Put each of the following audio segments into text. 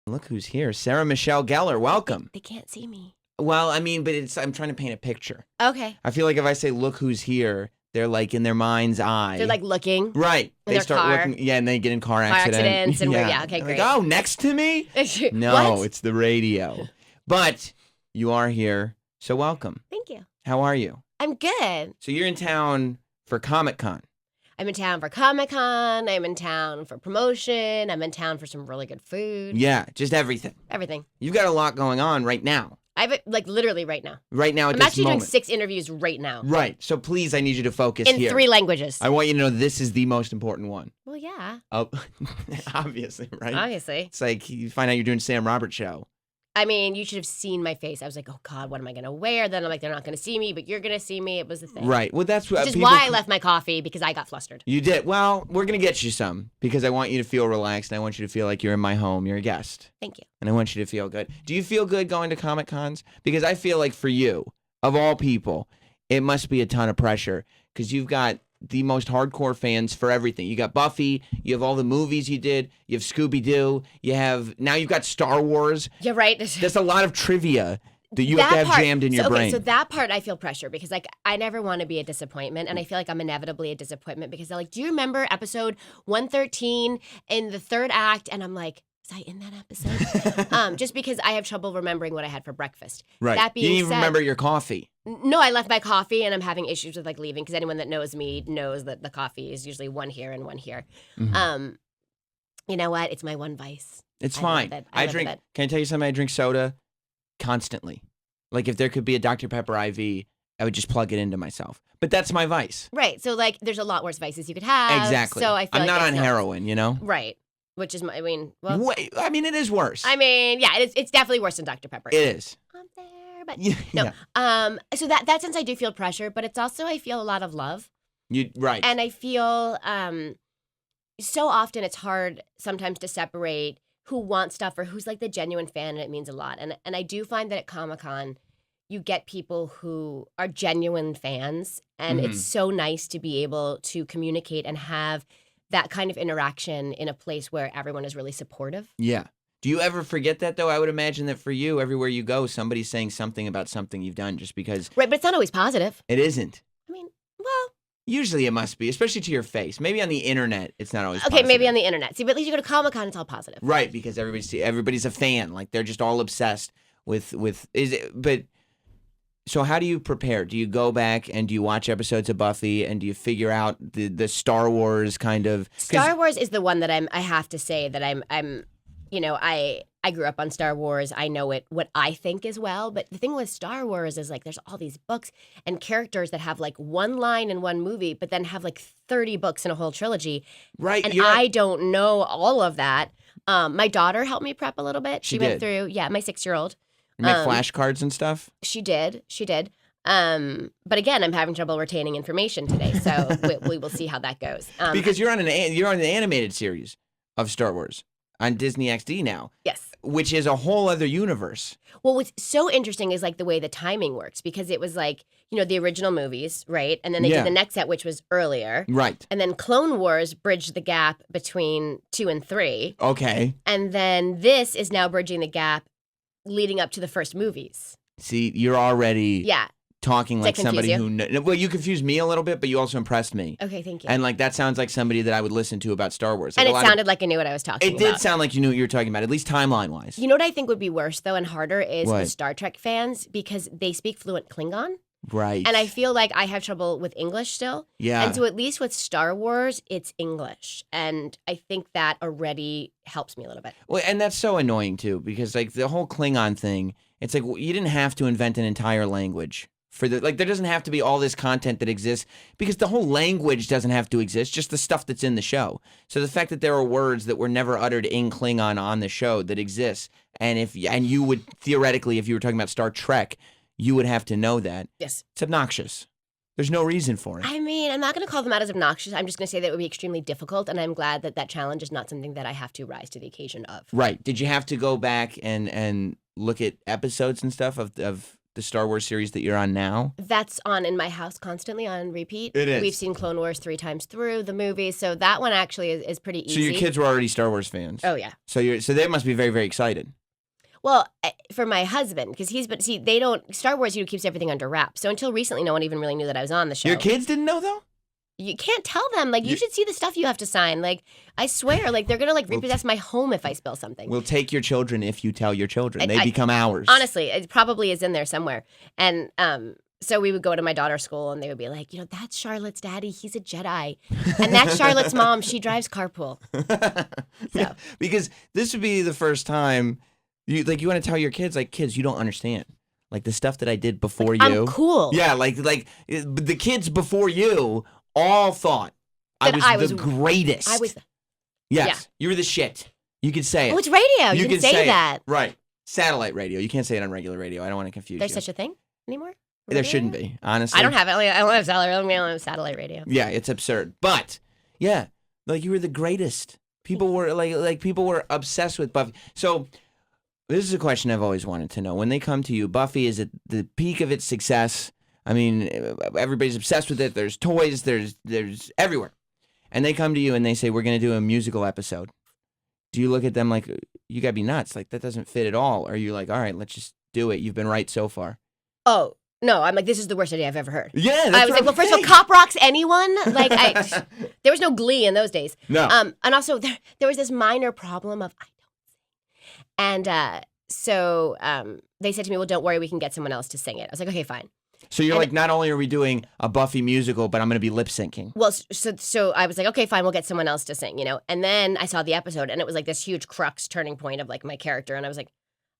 Look who's here. Sarah Michelle Gellar, welcome. They can't see me. Well, I mean, but I'm trying to paint a picture. Okay. I feel like if I say, look who's here, they're like in their mind's eye. They're like looking. Right. In They their start car. looking. Yeah, and they get in car accidents. And yeah. okay, They're great. Like, oh, next to me? No, What? it's the radio. But you are here, so welcome. Thank you. How are you? I'm good. So you're in town for Comic-Con. I'm in town for Comic-Con. I'm in town for promotion. I'm in town for some really good food. Yeah, just everything. Everything. You've got a lot going on right now. I have it, like, literally right now. Right now at I'm this actually moment. doing 6 interviews right now. Right. So please, I need you to focus In here. 3 languages. I want you to know this is the most important one. Well, yeah. Oh, obviously, right? Obviously. It's like you find out you're doing Sam Roberts show. I mean, you should have seen my face. I was like, oh, God, what am I going to wear? Then I'm like, they're not going to see me, but you're going to see me. It was the thing. Right. Well, that's what Which is why I left my coffee, because I got flustered. You did. Well, we're going to get you some because I want you to feel relaxed and I want you to feel like you're in my home. You're a guest. Thank you. And I want you to feel good. Do you feel good going to Comic-Cons? Because I feel like for you, of all people, it must be a ton of pressure because you've got the most hardcore fans for everything. You got Buffy, you have all the movies you did, you have Scooby-Doo, now you've got Star Wars. Yeah, right. There's a lot of trivia that you have to have jammed in your brain. So that part I feel pressure because, like, I never want to be a disappointment, and I feel like I'm inevitably a disappointment because they're like, do you remember episode 113 in the 3rd act? And I'm like, was I in that episode? Just because I have trouble remembering what I had for breakfast. Right. That being you didn't even said, remember your coffee. No, I left my coffee, and I'm having issues with, like, leaving because anyone that knows me knows that the coffee is usually one here and one here. Mm-hmm. You know what? It's my one vice. It's I fine. love it. I love drink. it. Can I tell you something? I drink soda constantly. Like if there could be a Dr. Pepper IV, I would just plug it into myself. But that's my vice. Right. So, like, there's a lot worse vices you could have. Exactly. So I feel I'm like not it's on heroin, you know? Right. Which is my, I mean, well. Wait, I mean, it is worse. I mean, yeah, it's definitely worse than Dr. Pepper. It is. I'm there, but Yeah. no. So that sense I do feel pressure, but it's also I feel a lot of love. Right. And I feel so often it's hard sometimes to separate who wants stuff or who's like the genuine fan, and it means a lot. And I do find that at Comic-Con, you get people who are genuine fans, and it's so nice to be able to communicate and have that kind of interaction in a place where everyone is really supportive. Yeah. Do you ever forget that, though? I would imagine that for you, everywhere you go, somebody's saying something about something you've done just because. Right, but it's not always positive. It isn't. I mean, well. Usually it must be, especially to your face. Maybe on the internet, it's not always Okay, positive. maybe on the internet. See, but at least you go to Comic-Con, it's all positive. Right, because everybody's a fan. Like, they're just all obsessed with but so how do you prepare? Do you go back and do you watch episodes of Buffy and do you figure out the Star Wars kind of Star Wars is the one that I have to say that I'm you know, I grew up on Star Wars. I know what I think as well. But the thing with Star Wars is like there's all these books and characters that have like one line in one movie, but then have like 30 books in a whole trilogy. Right. And I don't know all of that. My daughter helped me prep a little bit. She went through, my 6-year-old. You make flashcards and stuff? She did. But again, I'm having trouble retaining information today, so we will see how that goes. Because you're on an animated series of Star Wars on Disney XD now. Yes. Which is a whole other universe. Well, what's so interesting is like the way the timing works, because it was like, you know, the original movies, right? And then they did the next set, which was earlier. Right. And then Clone Wars bridged the gap between 2 and 3. Okay. And then this is now bridging the gap leading up to the first movies. See, you're already talking like somebody who well, you confused me a little bit, but you also impressed me. Okay, thank you. And like that sounds like somebody that I would listen to about Star Wars. Like, and it sounded like I knew what I was talking about. It did sound like you knew what you were talking about, at least timeline-wise. You know what I think would be worse, though, and harder is What? the Star Trek fans, because they speak fluent Klingon. Right. And I feel like I have trouble with English still. Yeah. And so at least with Star Wars, it's English. And I think that already helps me a little bit. Well, and that's so annoying, too, because like the whole Klingon thing, it's like you didn't have to invent an entire language. There doesn't have to be all this content that exists because the whole language doesn't have to exist, just the stuff that's in the show. So the fact that there are words that were never uttered in Klingon on the show that exists, and you would theoretically, if you were talking about Star Trek, you would have to know that. Yes. It's obnoxious. There's no reason for it. I mean, I'm not going to call them out as obnoxious. I'm just going to say that it would be extremely difficult, and I'm glad that challenge is not something that I have to rise to the occasion of. Right. Did you have to go back and look at episodes and stuff of the Star Wars series that you're on now? That's on in my house constantly on repeat. It is. We've seen Clone Wars 3 times through the movie, so that one actually is pretty easy. So your kids were already Star Wars fans. Oh yeah. So they must be very, very excited. Well, for my husband, because they don't, Star Wars keeps everything under wraps. So until recently, no one even really knew that I was on the show. Your kids didn't know though? You can't tell them. Like, you should see the stuff you have to sign. Like, I swear, like, they're going to, like, repossess my home if I spill something. We'll take your children if you tell your children. They become ours. Honestly, it probably is in there somewhere. And so we would go to my daughter's school, and they would be like, that's Charlotte's daddy. He's a Jedi. And that's Charlotte's mom. She drives carpool. So. Because this would be the first time you want to tell your kids, like, kids, you don't understand. Like, the stuff that I did before you. I'm cool. Yeah, like the kids before you all thought I was the greatest. Yes, yeah. You were the shit. You could say it. Oh, it's radio. You can say that. Right. Satellite radio. You can't say it on regular radio. I don't want to confuse There's you. such a thing anymore? There shouldn't be, honestly. I don't have it. I don't have satellite radio. Yeah, it's absurd. But, yeah, like, you were the greatest. People were, people were obsessed with Buffy. So, this is a question I've always wanted to know. When they come to you, Buffy is at the peak of its success. I mean, everybody's obsessed with it. There's toys. There's everywhere. And they come to you and they say, we're going to do a musical episode. Do you look at them like, you got to be nuts? Like, that doesn't fit at all. Or are you like, all right, let's just do it. You've been right so far. Oh, no. I'm like, this is the worst idea I've ever heard. Yeah, that's I was like, well, first of all, cop rocks anyone? Like, there was no Glee in those days. No. And also, there was this minor problem of, I don't sing. And so they said to me, well, don't worry, we can get someone else to sing it. I was like, okay, fine. So you're like, not only are we doing a Buffy musical, but I'm going to be lip syncing. Well, so I was like, okay, fine, we'll get someone else to sing, And then I saw the episode, and it was like this huge crux turning point of like my character, and I was like,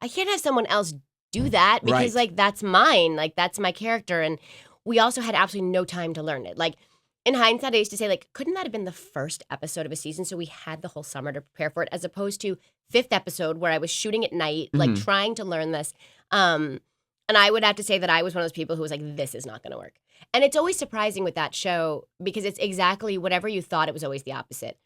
I can't have someone else do that because like that's mine, like that's my character, and we also had absolutely no time to learn it. Like in hindsight, I used to say like, couldn't that have been the first episode of a season so we had the whole summer to prepare for it, as opposed to fifth episode where I was shooting at night, like trying to learn this. And I would have to say that I was one of those people who was like, this is not going to work. And it's always surprising with that show because it's exactly whatever you thought, it was always the opposite.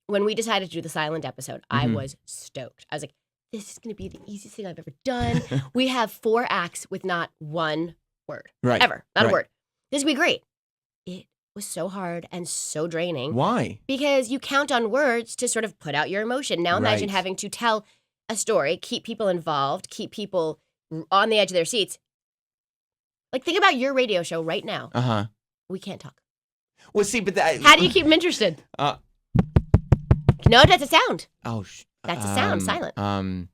When we decided to do the silent episode, I was stoked. I was like, this is going to be the easiest thing I've ever done. We have 4 acts with not one word. Right. Ever. Not a word. This is going to be great. It was so hard and so draining. Why? Because you count on words to sort of put out your emotion. Now imagine having to tell a story, keep people involved, keep people on the edge of their seats. Like, think about your radio show right now. Uh-huh. We can't talk. Well, see, but how do you keep them interested? No, that's a sound. Oh, that's a sound. Silent.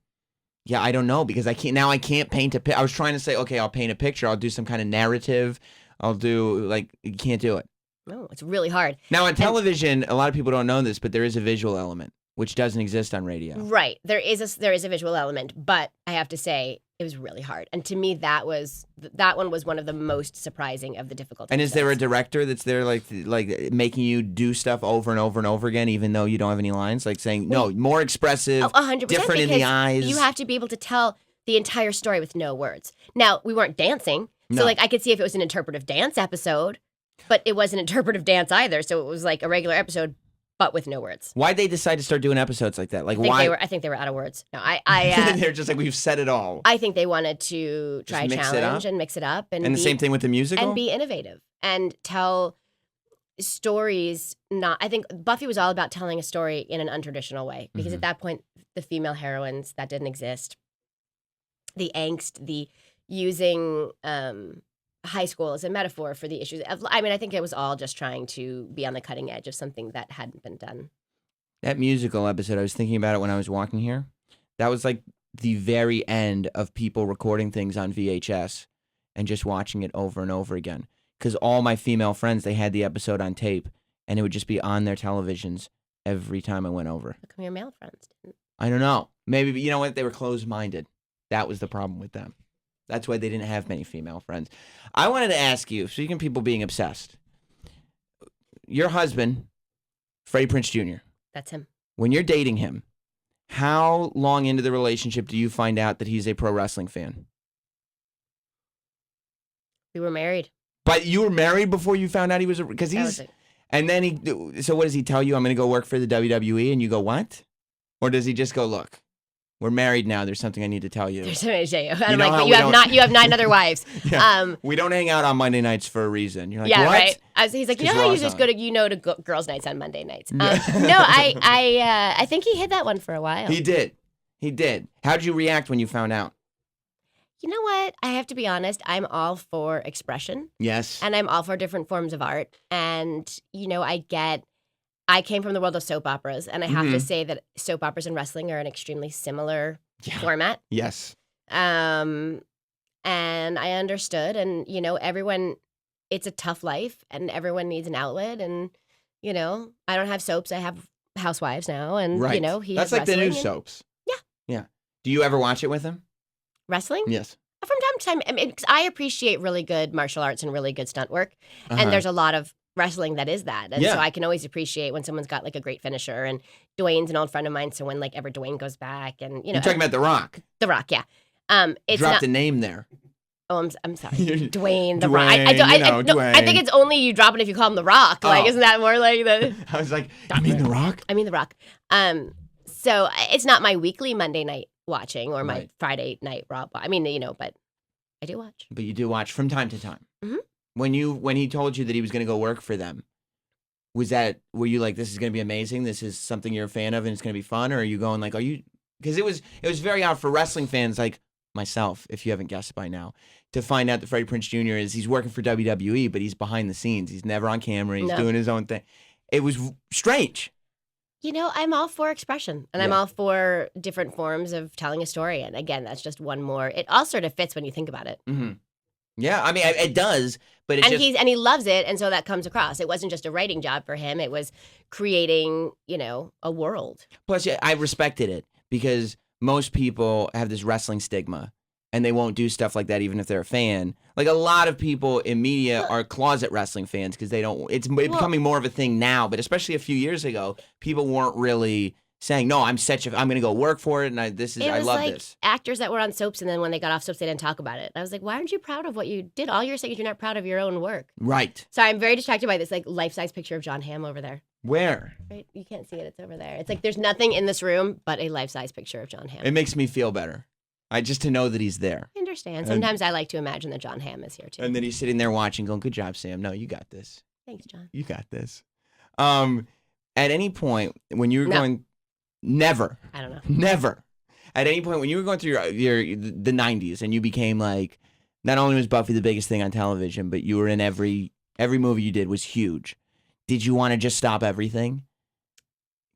Yeah, I don't know because I can't paint a picture. I was trying to say, okay, I'll paint a picture. I'll do some kind of narrative. I'll do you can't do it. No, it's really hard. Now on television, a lot of people don't know this, but there is a visual element which doesn't exist on radio. Right. There is a visual element, but I have to say it was really hard. And to me, that one was one of the most surprising of the difficult. And is there a director that's there like making you do stuff over and over and over again, even though you don't have any lines? Like saying, no, more expressive, 100%, different in the eyes. You have to be able to tell the entire story with no words. Now, we weren't dancing. So like I could see if it was an interpretive dance episode, but it wasn't interpretive dance either. So it was like a regular episode, but with no words. Why'd they decide to start doing episodes like that? Like I think they were out of words. No, they're just like, we've said it all. I think they wanted to try a challenge and mix it up. And the same thing with the musical? And be innovative and tell stories. I think Buffy was all about telling a story in an untraditional way because at that point, the female heroines, that didn't exist. The angst, the using high school as a metaphor for the issues. I think it was all just trying to be on the cutting edge of something that hadn't been done. That musical episode, I was thinking about it when I was walking here. That was like the very end of people recording things on VHS and just watching it over and over again. Because all my female friends, they had the episode on tape, and it would just be on their televisions every time I went over. How come your male friends didn't? I don't know. Maybe, but you know what? They were closed-minded. That was the problem with them. That's why they didn't have many female friends. I wanted to ask you, speaking of people being obsessed, your husband, Freddie Prinze Jr. That's him. When you're dating him, how long into the relationship do you find out that he's a pro wrestling fan? We were married. But you were married before you found out he was because he's and then so what does he tell you? I'm going to go work for the WWE, and you go what? Or does he just go look? We're married now. There's something I need to tell you. There's something to say you. And I'm know like, how but we you have don't- not. You have 9 other wives. Yeah. We don't hang out on Monday nights for a reason. You're like, Yeah, what? right. He's like, you know 'cause how you Raw's just on. go to girls' nights on Monday nights. No, I think he hid that one for a while. He did. How'd you react when you found out? You know what? I have to be honest. I'm all for expression, Yes. and I'm all for different forms of art. And I came from the world of soap operas, and I have to say that soap operas and wrestling are an extremely similar format. Yes. And I understood, and everyone, it's a tough life, and everyone needs an outlet. And I don't have soaps; I have housewives now, and Right. he That's has like the new wrestling and- soaps. Yeah. Yeah. Do you ever watch it with him? Wrestling? Yes. From time to time. I mean, 'cause I appreciate really good martial arts and really good stunt work, Uh-huh. and there's a lot of wrestling that is that, and Yeah. so I can always appreciate when someone's got like a great finisher. And Dwayne's an old friend of mine, so when like ever Dwayne goes back, and You're talking about The Rock. The Rock, yeah. It's Drop not. the name there. Oh, I'm sorry, Dwayne the Rock. Dwayne, No, I think it's only you drop it if you call him the Rock. Like, Oh. isn't that more like the? I was like, you mean The Rock? I mean the Rock. So it's not my weekly Monday night watching or my Right. Friday night Raw. I mean, but I do watch. But you do watch from time to time. Mhm. When he told you that he was going to go work for them, were you like, this is going to be amazing? This is something you're a fan of and it's going to be fun? Or are you going like, because it was very odd for wrestling fans like myself, if you haven't guessed by now, to find out that Freddie Prinze Jr. he's working for WWE, but he's behind the scenes. He's never on camera. He's No. doing his own thing. It was strange. I'm all for expression, and I'm Yeah. all for different forms of telling a story. And again, that's just one more. It all sort of fits when you think about it. Mm-hmm. Yeah, I mean, it does, but And he loves it, and so that comes across. It wasn't just a writing job for him; it was creating, a world. Plus, yeah, I respected it because most people have this wrestling stigma and they won't do stuff like that even if they're a fan. Like a lot of people in media are closet wrestling fans because they don't. It's becoming more of a thing now, but especially a few years ago, people weren't really saying, "No, I'm going to go work for it," and I love like this. actors that were on soaps, and then when they got off soaps, they didn't talk about it. I was like, why aren't you proud of what you did? All you're saying is you're not proud of your own work. Right. Sorry, I'm very distracted by this like life-size picture of John Hamm over there. Where? Right? You can't see it. It's over there. It's like there's nothing in this room but a life-size picture of John Hamm. It makes me feel better. Just to know that he's there. I understand. Sometimes I like to imagine that John Hamm is here too. And then he's sitting there watching, going, "Good job, Sam. No, you got this. Thanks, John. You got this." At any point when you were going, never. I don't know. Never. At any point when you were going through the 90s and you became like, not only was Buffy the biggest thing on television, but you were in every movie you did was huge. Did you want to just stop everything?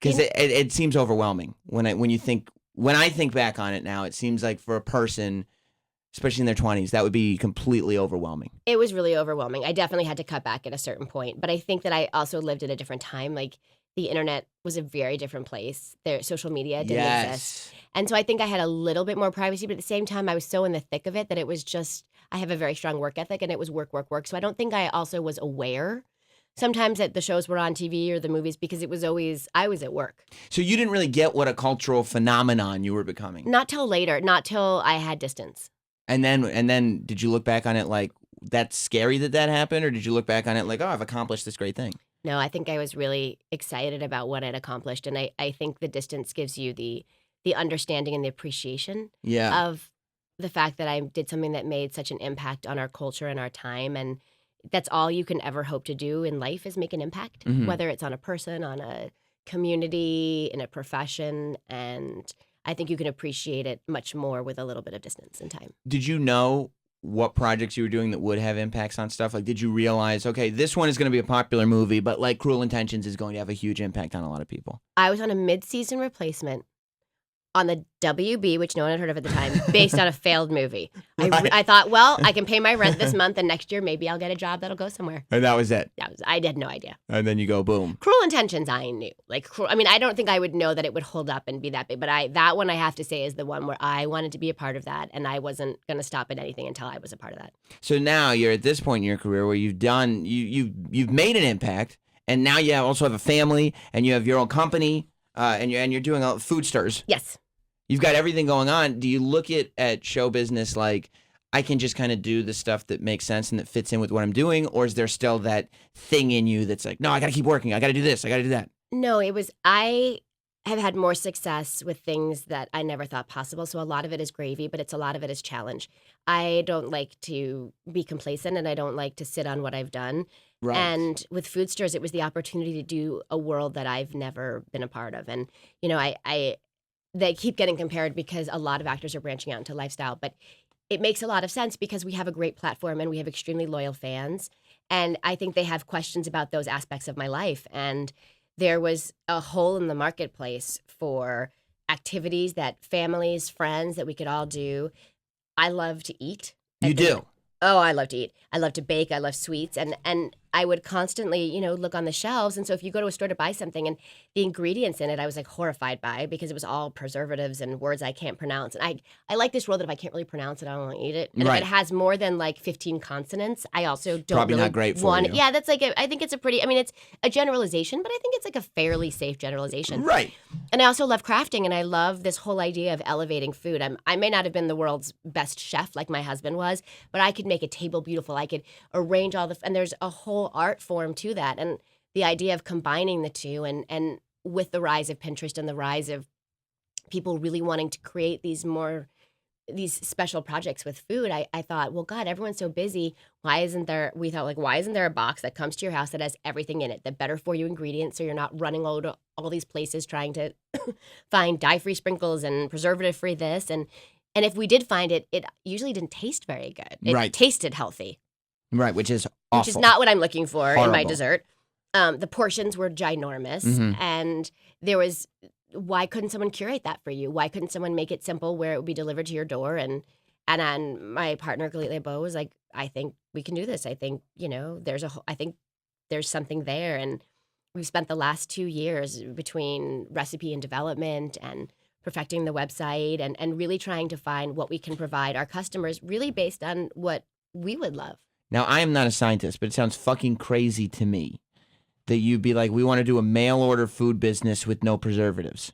Because it seems overwhelming when I think back on it now. It seems like for a person, especially in their 20s, that would be completely overwhelming. It was really overwhelming. I definitely had to cut back at a certain point, but I think that I also lived at a different time. Like the internet was a very different place. Social media didn't exist. And so I think I had a little bit more privacy, but at the same time, I was so in the thick of it that it was just, I have a very strong work ethic and it was work, work, work. So I don't think I also was aware sometimes that the shows were on TV or the movies because it was always, I was at work. So you didn't really get what a cultural phenomenon you were becoming. Not till later, not till I had distance. And then did you look back on it like, that's scary that happened? Or did you look back on it like, oh, I've accomplished this great thing? No, I think I was really excited about what I'd accomplished. And I think the distance gives you the understanding and the appreciation of the fact that I did something that made such an impact on our culture and our time. And that's all you can ever hope to do in life is make an impact, whether it's on a person, on a community, in a profession. And I think you can appreciate it much more with a little bit of distance and time. Did you know what projects you were doing that would have impacts on stuff? Like, did you realize, okay, this one is going to be a popular movie, but like Cruel Intentions is going to have a huge impact on a lot of people? I was on a mid-season replacement on the WB, which no one had heard of at the time, based on a failed movie. Right. I thought, well, I can pay my rent this month, and next year maybe I'll get a job that'll go somewhere. And that was it. I had no idea. And then you go, boom. Cruel Intentions, I knew. I don't think I would know that it would hold up and be that big, but that one I have to say is the one where I wanted to be a part of that, and I wasn't going to stop at anything until I was a part of that. So now you're at this point in your career where you've done, you've made an impact, and now you also have a family, and you have your own company, and you're doing food stores. Yes. You've got everything going on. Do you look at show business like, I can just kind of do the stuff that makes sense and that fits in with what I'm doing? Or is there still that thing in you that's like, no, I got to keep working. I got to do this. I got to do that. No, it was, I have had more success with things that I never thought possible. So a lot of it is gravy, but a lot of it is challenge. I don't like to be complacent, and I don't like to sit on what I've done. Right. And with food stores, it was the opportunity to do a world that I've never been a part of. And, they keep getting compared because a lot of actors are branching out into lifestyle, but it makes a lot of sense because we have a great platform and we have extremely loyal fans. And I think they have questions about those aspects of my life. And there was a hole in the marketplace for activities that families, friends, that we could all do. I love to eat. You do? Oh, I love to eat. I love to bake. I love sweets. And I would constantly, look on the shelves. And so if you go to a store to buy something and the ingredients in it, I was like horrified by, because it was all preservatives and words I can't pronounce. And I like this rule that if I can't really pronounce it, I don't want to eat it. And Right. if it has more than like 15 consonants, I also don't Probably really not great for want you. it. Yeah, that's I think it's it's a generalization, but I think it's like a fairly safe generalization. Right. And I also love crafting, and I love this whole idea of elevating food. I may not have been the world's best chef like my husband was, but I could make a table beautiful. I could arrange and there's a whole art form to that. And the idea of combining the two, and with the rise of Pinterest and the rise of people really wanting to create these special projects with food, I thought, well, God, everyone's so busy. Why isn't there a box that comes to your house that has everything in it, the better for you ingredients, so you're not running all these places trying to find dye-free sprinkles and preservative-free this. And if we did find it, it usually didn't taste very good. It Right. tasted healthy. Right, which is awful. Which is not what I'm looking for in my Horrible. dessert. The portions were ginormous, Mhm. and there was, why couldn't someone curate that for you? Why couldn't someone make it simple where it would be delivered to your door? And my partner, Galit Lebeau, was like, I think we can do this. I think, I think there's something there. And we've spent the last 2 years between recipe and development and perfecting the website and really trying to find what we can provide our customers, really based on what we would love. Now, I am not a scientist, but it sounds fucking crazy to me that you'd be like, we want to do a mail order food business with no preservatives.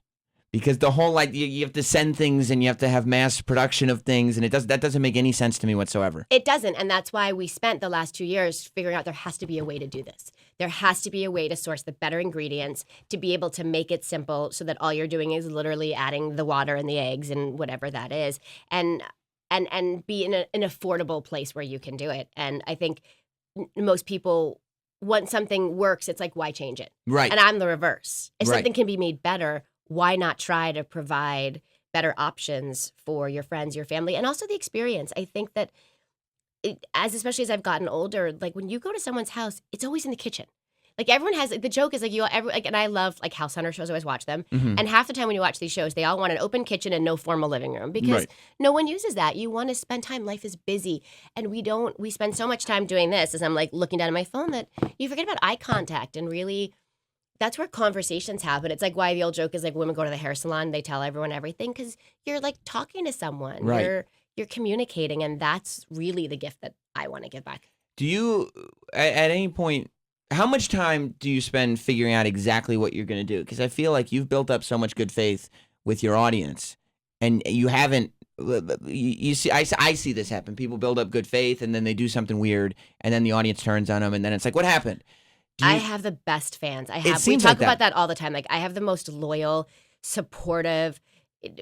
Because the whole, you have to send things and you have to have mass production of things, and that doesn't make any sense to me whatsoever. It doesn't, and that's why we spent the last 2 years figuring out there has to be a way to do this. There has to be a way to source the better ingredients, to be able to make it simple so that all you're doing is literally adding the water and the eggs and whatever that is, and be in an affordable place where you can do it. And I think most people, once something works, it's like, why change it? Right. And I'm the reverse. If Right. something can be made better, why not try to provide better options for your friends, your family, and also the experience? I think that especially as I've gotten older, like when you go to someone's house, it's always in the kitchen. Like everyone has, the joke is and I love like House Hunter shows, I always watch them. Mhm. And half the time when you watch these shows, they all want an open kitchen and no formal living room because Right. no one uses that. You want to spend time. Life is busy. And we spend so much time doing this as I'm like looking down at my phone that you forget about eye contact, and really that's where conversations happen. It's like why the old joke is like women go to the hair salon, they tell everyone everything because you're like talking to someone. Right. You're communicating, and that's really the gift that I want to give back. Do you, at any point, how much time do you spend figuring out exactly what you're going to do? Because I feel like you've built up so much good faith with your audience, and you haven't. You see, I see this happen. People build up good faith, and then they do something weird, and then the audience turns on them, and then it's like, what happened? I have the best fans. We seems talk like that. about that all the time. Like I have the most loyal, supportive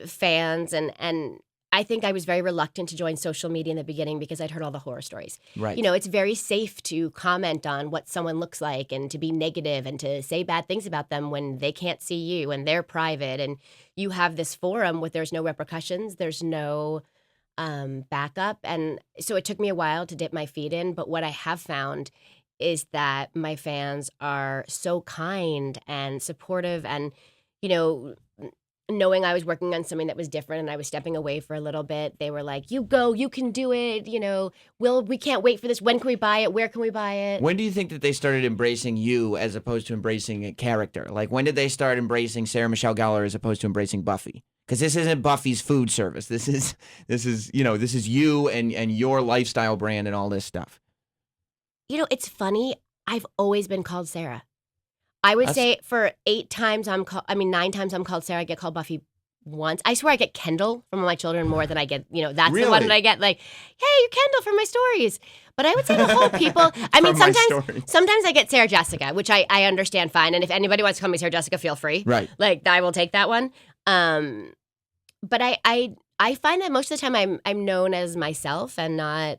fans, and I think I was very reluctant to join social media in the beginning because I'd heard all the horror stories. Right. It's very safe to comment on what someone looks like and to be negative and to say bad things about them when they can't see you and they're private, and you have this forum where there's no repercussions, there's no backup. And so it took me a while to dip my feet in, but what I have found is that my fans are so kind and supportive, and knowing I was working on something that was different and I was stepping away for a little bit, they were like, you go, you can do it, we can't wait for this. When can we buy it? Where can we buy it? When do you think that they started embracing you as opposed to embracing a character? Like, when did they start embracing Sarah Michelle Gellar as opposed to embracing Buffy? Because this isn't Buffy's food service. This is you and your lifestyle brand and all this stuff. It's funny. I've always been called Sarah. I would say for 9 times I'm called Sarah. I get called Buffy once. I swear I get Kendall from my children more than I get, that's the one Really? that I get like, hey, you're Kendall from my stories. But I would say the whole people. I mean, From my story. sometimes I get Sarah Jessica, which I understand fine. And if anybody wants to call me Sarah Jessica, feel free. Right. Like I will take that one. But I find that most of the time I'm known as myself and not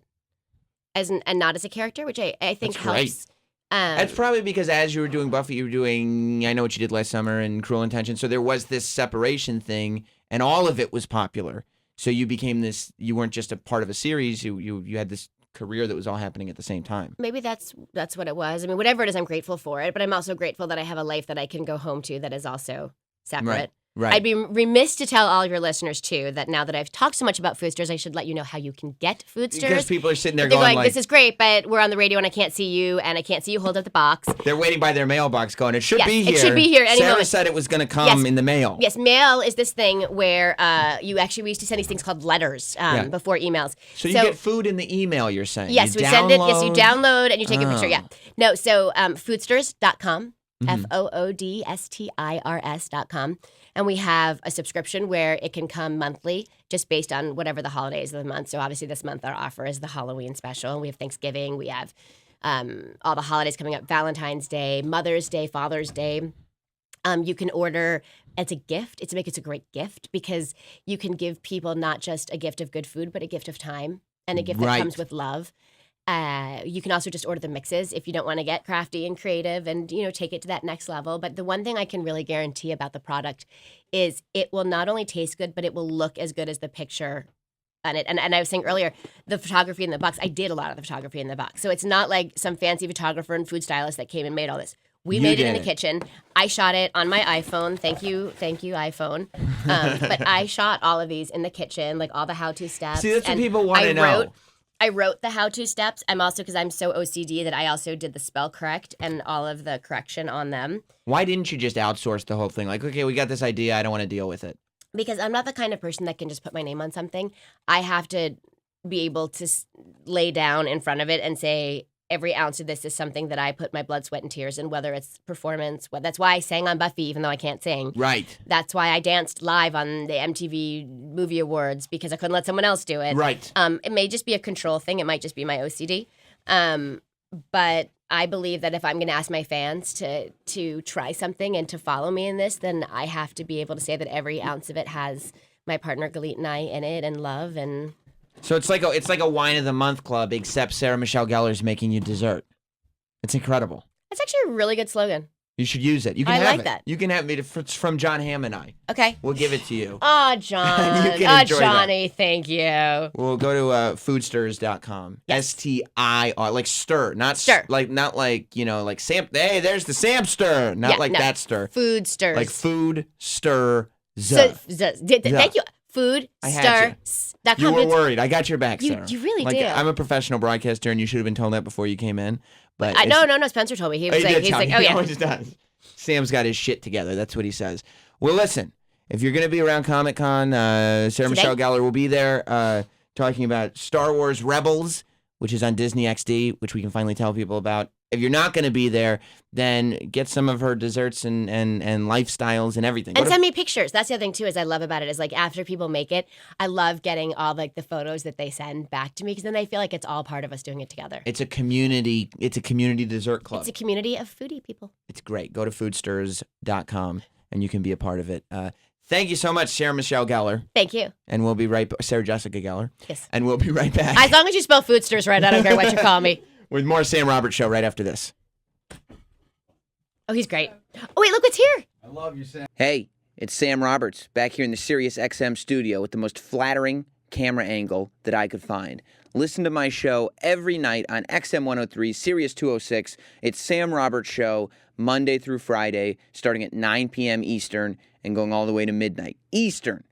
as a character, which I think That's helps. great. That's probably because as you were doing Buffy, you were doing I Know What You Did Last Summer and Cruel Intentions. So there was this separation thing, and all of it was popular. So you became this. You weren't just a part of a series. You had this career that was all happening at the same time. Maybe that's what it was. I mean, whatever it is, I'm grateful for it. But I'm also grateful that I have a life that I can go home to that is also separate. Right. I'd be remiss to tell all of your listeners, too, that now that I've talked so much about Foodsters, I should let you know how you can get Foodsters. Because people are sitting there They're going like, this is great, but we're on the radio and I can't see you, and I can't see you hold up the box. They're waiting by their mailbox going, it should be here. It should be here any Sarah moment. said it was going to come in the mail. Yes, mail is this thing where we used to send these things called letters before emails. So you get food in the email, you're saying? Yes, we send it. Yes, you download and you take a picture. Yeah. No, so foodsters.com, FOODSTIRS.com. And we have a subscription where it can come monthly just based on whatever the holidays of the month. So obviously this month our offer is the Halloween special. We have Thanksgiving. We have all the holidays coming up, Valentine's Day, Mother's Day, Father's Day. You can order as a gift. It's a great gift because you can give people not just a gift of good food, but a gift of time and a gift that comes with love. You can also just order the mixes if you don't want to get crafty and creative and, take it to that next level. But the one thing I can really guarantee about the product is it will not only taste good, but it will look as good as the picture on it. And I was saying earlier, the photography in the box, I did a lot of the photography in the box. So it's not like some fancy photographer and food stylist that came and made all this. We made it in the kitchen. I shot it on my iPhone. Thank you, iPhone. But I shot all of these in the kitchen, like all the how-to steps. See, that's what people want to know. I wrote the how-to steps. I'm also, because I'm so OCD that I also did the spell correct and all of the correction on them. Why didn't you just outsource the whole thing? Like, okay, we got this idea. I don't want to deal with it. Because I'm not the kind of person that can just put my name on something. I have to be able to lay down in front of it and say, every ounce of this is something that I put my blood, sweat, and tears in, whether it's performance. That's why I sang on Buffy, even though I can't sing. Right. That's why I danced live on the MTV Movie Awards, because I couldn't let someone else do it. Right. It may just be a control thing. It might just be my OCD. But I believe that if I'm going to ask my fans to try something and to follow me in this, then I have to be able to say that every ounce of it has my partner Galit and I in it, and love. And so it's like a wine of the month club, except Sarah Michelle Gellar's making you dessert. It's incredible. That's actually a really good slogan. You should use it. You can I have like it. that. You can have it. It's from John Hamm and I. Okay. We'll give it to you. Oh, John. You can enjoy Johnny, thank you. We'll go to foodsters.com. Yes. STIR, like stir, not Stir. Not like like Sam. Hey, there's the Samster, not like that stir. Foodsters. Like food stir. Thank you. Foodsters.com. You were worried. I got your back, Sarah. You really do. I'm a professional broadcaster, and you should have been told that before you came in. But no. Spencer told me. He was like, oh he yeah. always does. Sam's got his shit together. That's what he says. Well, listen, if you're going to be around Comic-Con, Sarah Michelle Gellar will be there talking about Star Wars Rebels, which is on Disney XD, which we can finally tell people about. If you're not going to be there, then get some of her desserts and lifestyles and everything. And send me pictures. That's the other thing, too, is I love about it is, like, after people make it, I love getting all, like, the photos that they send back to me, because then they feel like it's all part of us doing it together. It's a community dessert club. It's a community of foodie people. It's great. Go to foodsters.com, and you can be a part of it. Thank you so much, Sarah Michelle Gellar. Thank you. And we'll be right back. Sarah Jessica Gellar. Yes. And we'll be right back. As long as you spell Foodsters right, I don't care what you call me. With more Sam Roberts Show right after this. Oh, he's great. Oh, wait, look what's here. I love you, Sam. Hey, it's Sam Roberts back here in the SiriusXM studio with the most flattering camera angle that I could find. Listen to my show every night on XM 103, Sirius 206. It's Sam Roberts Show, Monday through Friday, starting at 9 p.m. Eastern and going all the way to midnight Eastern.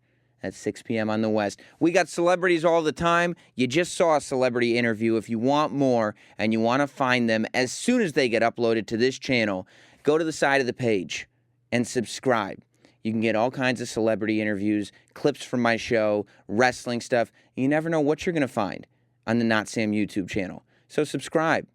At 6 p.m. on the West. We got celebrities all the time. You just saw a celebrity interview. If you want more and you want to find them as soon as they get uploaded to this channel, go to the side of the page and subscribe. You can get all kinds of celebrity interviews, clips from my show, wrestling stuff. You never know what you're going to find on the Not Sam YouTube channel. So subscribe.